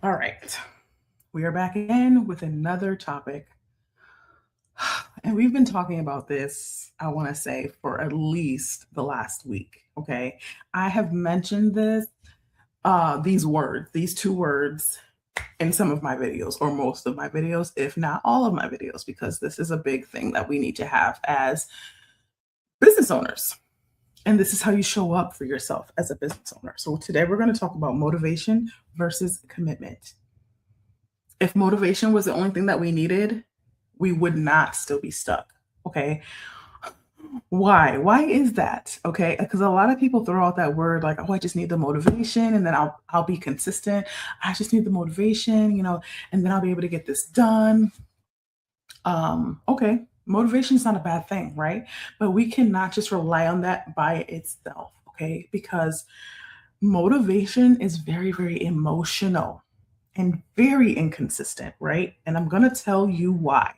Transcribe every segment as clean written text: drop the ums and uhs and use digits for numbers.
All right. We are back again with another topic. And we've been talking about this, I want to say, for at least the last week. Okay. I have mentioned these two words in some of my videos, or most of my videos, if not all of my videos, because this is a big thing that we need to have as business owners. And this is how you show up for yourself as a business owner. So today we're going to talk about motivation versus commitment. If motivation was the only thing that we needed, we would not still be stuck. Okay. Why? Why is that? Okay. Because a lot of people throw out that word like, oh, I just need the motivation and then I'll be consistent. I just need the motivation, and then I'll be able to get this done. Okay. Motivation is not a bad thing, right? But we cannot just rely on that by itself. Okay. Because motivation is very, very emotional and very inconsistent, right? And I'm going to tell you why.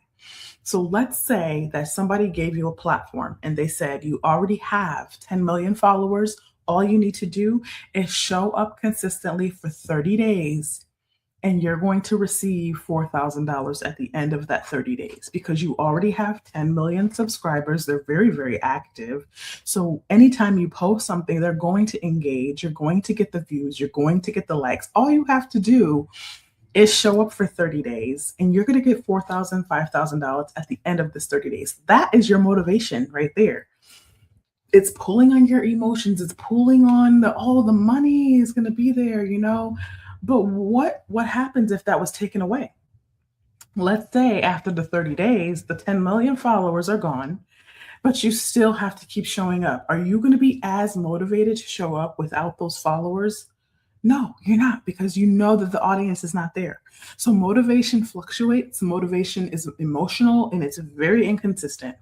So let's say that somebody gave you a platform and they said you already have 10 million followers. All you need to do is show up consistently for 30 days and you're going to receive $4,000 at the end of that 30 days because you already have 10 million subscribers. They're very, very active. So anytime you post something, they're going to engage. You're going to get the views. You're going to get the likes. All you have to do is show up for 30 days and you're going to get $4,000, $5,000 at the end of this 30 days. That is your motivation right there. It's pulling on your emotions. It's pulling on the money is going to be there. But what happens if that was taken away? Let's say after the 30 days, the 10 million followers are gone, but you still have to keep showing up. Are you going to be as motivated to show up without those followers? No, you're not, because you know that the audience is not there. So motivation fluctuates. Motivation is emotional and it's very inconsistent.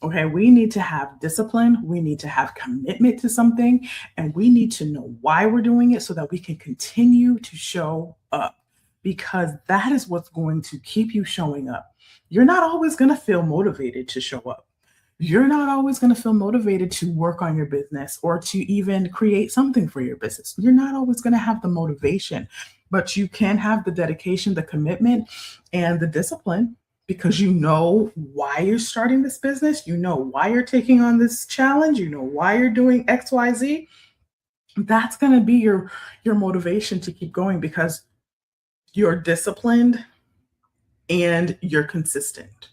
Okay, we need to have discipline. We need to have commitment to something, and we need to know why we're doing it so that we can continue to show up, because that is what's going to keep you showing up. You're not always going to feel motivated to show up. You're not always going to feel motivated to work on your business or to even create something for your business. You're not always going to have the motivation, but you can have the dedication, the commitment, and the discipline, because you know why you're starting this business. You know why you're taking on this challenge. You know why you're doing XYZ. That's going to be your motivation to keep going, because you're disciplined and you're consistent.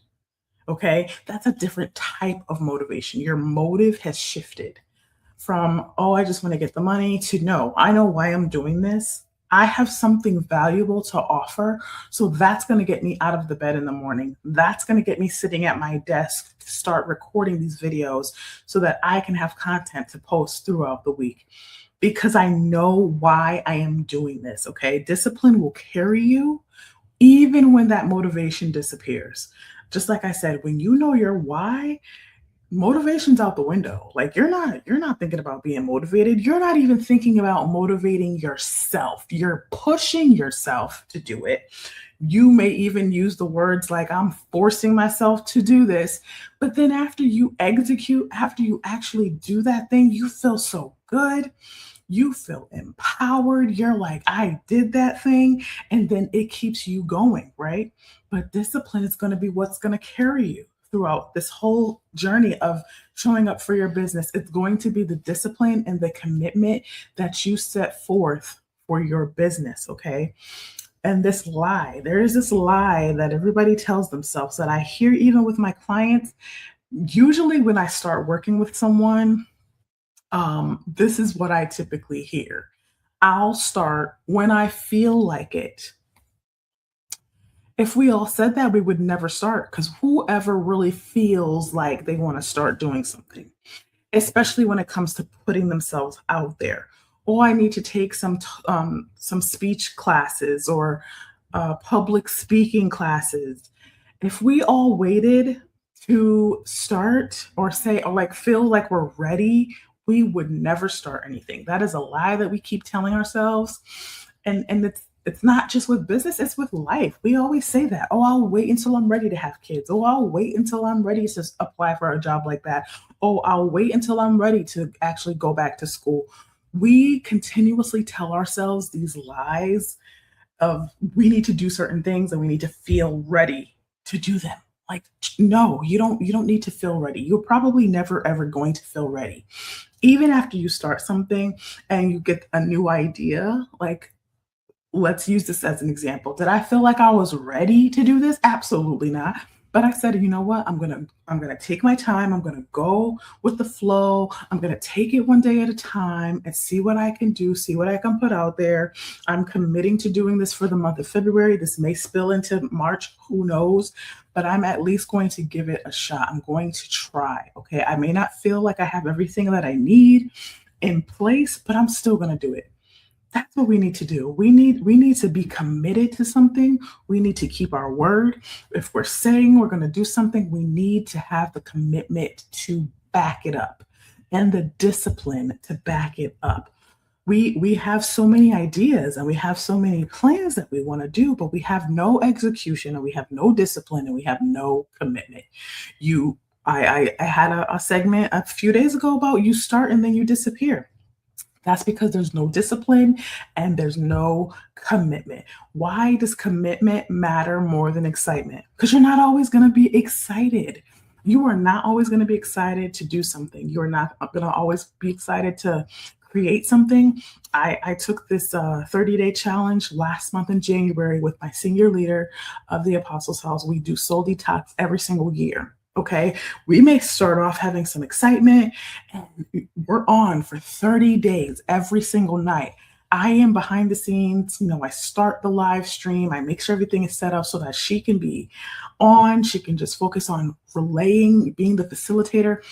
Okay, that's a different type of motivation. Your motive has shifted from, oh, I just want to get the money, to no, I know why I'm doing this. I have something valuable to offer. So that's going to get me out of the bed in the morning. That's going to get me sitting at my desk to start recording these videos so that I can have content to post throughout the week, because I know why I am doing this. Okay, discipline will carry you even when that motivation disappears. Just like I said, when you know your why, motivation's out the window. Like you're not thinking about being motivated. You're not even thinking about motivating yourself. You're pushing yourself to do it. You may even use the words like, I'm forcing myself to do this. But then after you execute, after you actually do that thing, you feel so good. You feel empowered. You're like, I did that thing. And then it keeps you going, right? But discipline is going to be what's going to carry you throughout this whole journey of showing up for your business. It's going to be the discipline and the commitment that you set forth for your business, okay? And there is this lie that everybody tells themselves that I hear even with my clients. Usually when I start working with someone, this is what I typically hear. I'll start when I feel like it. If we all said that, we would never start, because whoever really feels like they want to start doing something, especially when it comes to putting themselves out there. Oh, I need to take some speech classes or public speaking classes. If we all waited to start or say or like feel like we're ready, we would never start anything. That is a lie that we keep telling ourselves. And it's not just with business, it's with life. We always say that. Oh, I'll wait until I'm ready to have kids. Oh, I'll wait until I'm ready to apply for a job like that. Oh, I'll wait until I'm ready to actually go back to school. We continuously tell ourselves these lies of we need to do certain things and we need to feel ready to do them. Like, no, you don't need to feel ready. You're probably never ever going to feel ready. Even after you start something and you get a new idea, like, let's use this as an example. Did I feel like I was ready to do this? Absolutely not. But I said, you know what? I'm gonna take my time. I'm gonna go with the flow. I'm gonna take it one day at a time and see what I can do, see what I can put out there. I'm committing to doing this for the month of February. This may spill into March, who knows? But I'm at least going to give it a shot. I'm going to try. Okay. I may not feel like I have everything that I need in place, but I'm still gonna do it. That's what we need to do. We need to be committed to something. We need to keep our word. If we're saying we're going to do something, we need to have the commitment to back it up and the discipline to back it up. We have so many ideas and we have so many plans that we want to do, but we have no execution and we have no discipline and we have no commitment. You I had a segment a few days ago about you start and then you disappear. That's because there's no discipline and there's no commitment. Why does commitment matter more than excitement? Because you're not always going to be excited. You are not always going to be excited to do something. You're not going to always be excited to create something. I took this 30-day challenge last month in January with my senior leader of the Apostles' House. We do soul detox every single year. Okay. We may start off having some excitement and we're on for 30 days every single night. I am behind the scenes. I start the live stream. I make sure everything is set up so that she can be on. She can just focus on relaying, being the facilitator.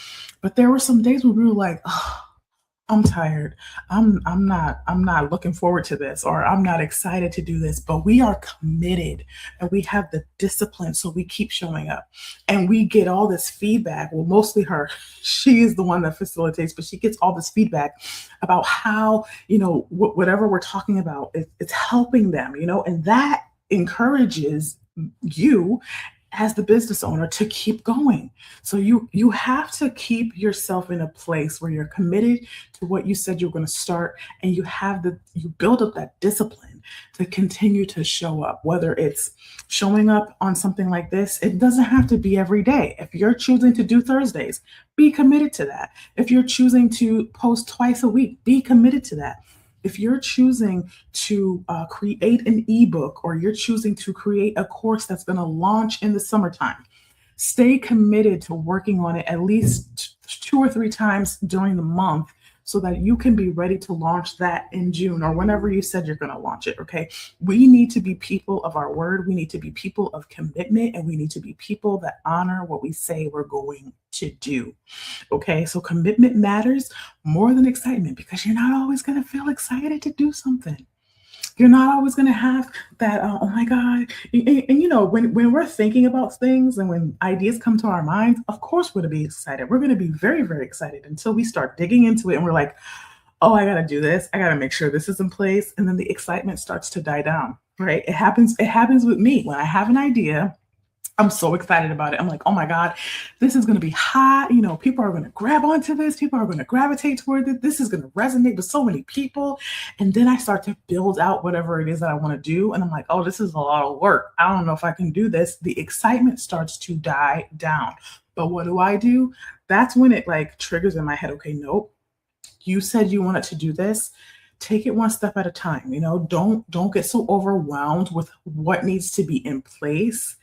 But there were some days where we were like, oh, I'm tired. I'm not looking forward to this, or I'm not excited to do this, but we are committed and we have the discipline, so we keep showing up. And we get all this feedback. Well, mostly her. She is the one that facilitates, but she gets all this feedback about how, whatever we're talking about, it's helping them, and that encourages you as the business owner to keep going. So you have to keep yourself in a place where you're committed to what you said you're going to start, and you build up that discipline to continue to show up. Whether it's showing up on something like this, it doesn't have to be every day. If you're choosing to do Thursdays, be committed to that. If you're choosing to post twice a week, be committed to that. If you're choosing to create an ebook, or you're choosing to create a course that's going to launch in the summertime, stay committed to working on it at least 2 or 3 times during the month so that you can be ready to launch that in June or whenever you said you're going to launch it. Okay. We need to be people of our word. We need to be people of commitment, and we need to be people that honor what we say we're going to do. Okay, so commitment matters more than excitement, because you're not always going to feel excited to do something. You're not always going to have that, oh my God. When we're thinking about things and when ideas come to our minds, of course we're going to be excited. We're going to be very, very excited until we start digging into it and we're like, oh, I got to do this. I got to make sure this is in place. And then the excitement starts to die down, right? It happens with me when I have an idea. I'm so excited about it. I'm like, oh my God, this is going to be hot. People are going to grab onto this. People are going to gravitate toward it. This is going to resonate with so many people. And then I start to build out whatever it is that I want to do. And I'm like, oh, this is a lot of work. I don't know if I can do this. The excitement starts to die down. But what do? That's when it like triggers in my head. Okay, nope. You said you wanted to do this. Take it one step at a time. Don't get so overwhelmed with what needs to be in place.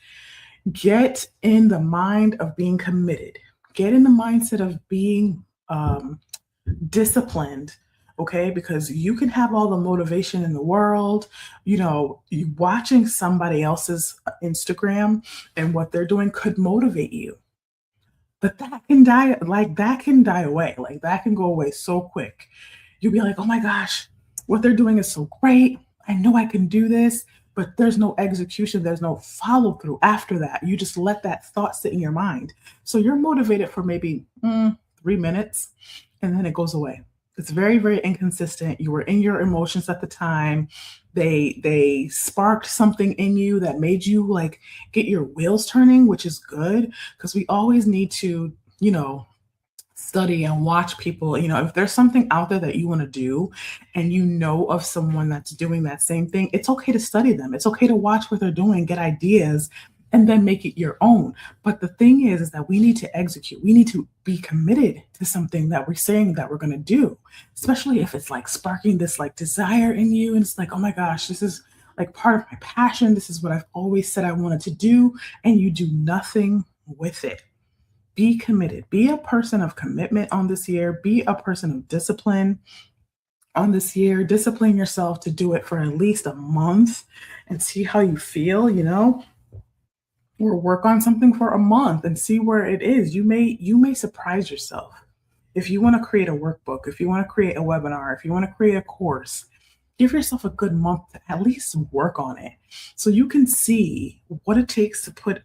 Get in the mind of being committed. Get in the mindset of being disciplined, okay? Because you can have all the motivation in the world, you watching somebody else's Instagram and what they're doing could motivate you. But that can die away. Like that can go away so quick. You'll be like, oh my gosh, what they're doing is so great. I know I can do this, but there's no execution. There's no follow through after that. You just let that thought sit in your mind. So you're motivated for maybe 3 minutes and then it goes away. It's very, very inconsistent. You were in your emotions at the time. They sparked something in you that made you like get your wheels turning, which is good because we always need to, study and watch people. If there's something out there that you want to do and you know of someone that's doing that same thing, it's okay to study them. It's okay to watch what they're doing, get ideas, and then make it your own. But the thing is that we need to execute. We need to be committed to something that we're saying that we're going to do, especially if it's like sparking this like desire in you. And it's like, oh my gosh, this is like part of my passion. This is what I've always said I wanted to do. And you do nothing with it. Be committed. Be a person of commitment on this year. Be a person of discipline on this year. Discipline yourself to do it for at least a month and see how you feel, or work on something for a month and see where it is. You may surprise yourself. If you want to create a workbook, if you want to create a webinar, if you want to create a course, give yourself a good month to at least work on it so you can see what it takes to put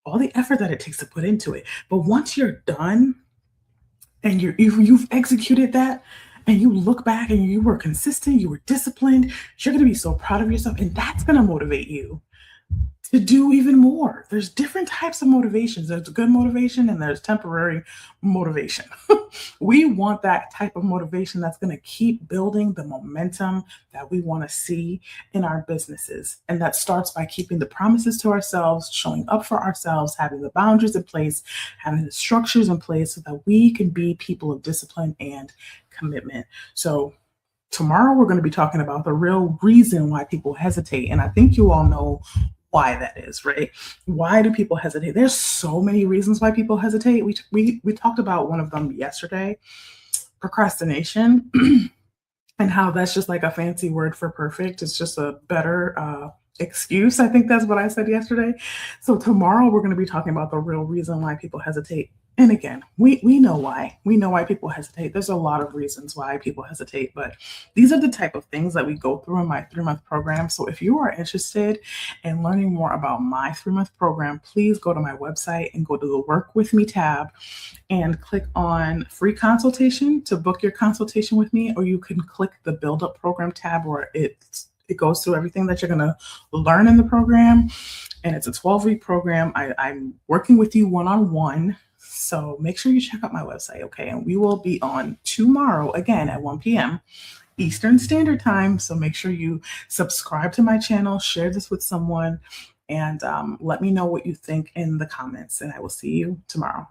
all the effort that it takes to put into it. But once you're done and you've executed that and you look back and you were consistent, you were disciplined, you're going to be so proud of yourself, and that's going to motivate you to do even more. There's different types of motivations. There's good motivation and there's temporary motivation. We want that type of motivation that's going to keep building the momentum that we want to see in our businesses. And that starts by keeping the promises to ourselves, showing up for ourselves, having the boundaries in place, having the structures in place so that we can be people of discipline and commitment. So tomorrow we're going to be talking about the real reason why people hesitate. And I think you all know why that is, right? Why do people hesitate? There's so many reasons why people hesitate. We talked about one of them yesterday, procrastination, and how that's just like a fancy word for perfect. It's just a better excuse. I think that's what I said yesterday. So tomorrow we're going to be talking about the real reason why people hesitate. And again, we know why. We know why people hesitate. There's a lot of reasons why people hesitate, but these are the type of things that we go through in my 3-month program. So if you are interested in learning more about my 3-month program, please go to my website and go to the Work With Me tab and click on free consultation to book your consultation with me, or you can click the Build Up Program tab where it goes through everything that you're going to learn in the program. And it's a 12-week program. I'm working with you one-on-one. So make sure you check out my website, okay? And we will be on tomorrow again at 1 p.m. Eastern Standard Time. So make sure you subscribe to my channel, share this with someone, and let me know what you think in the comments. And I will see you tomorrow.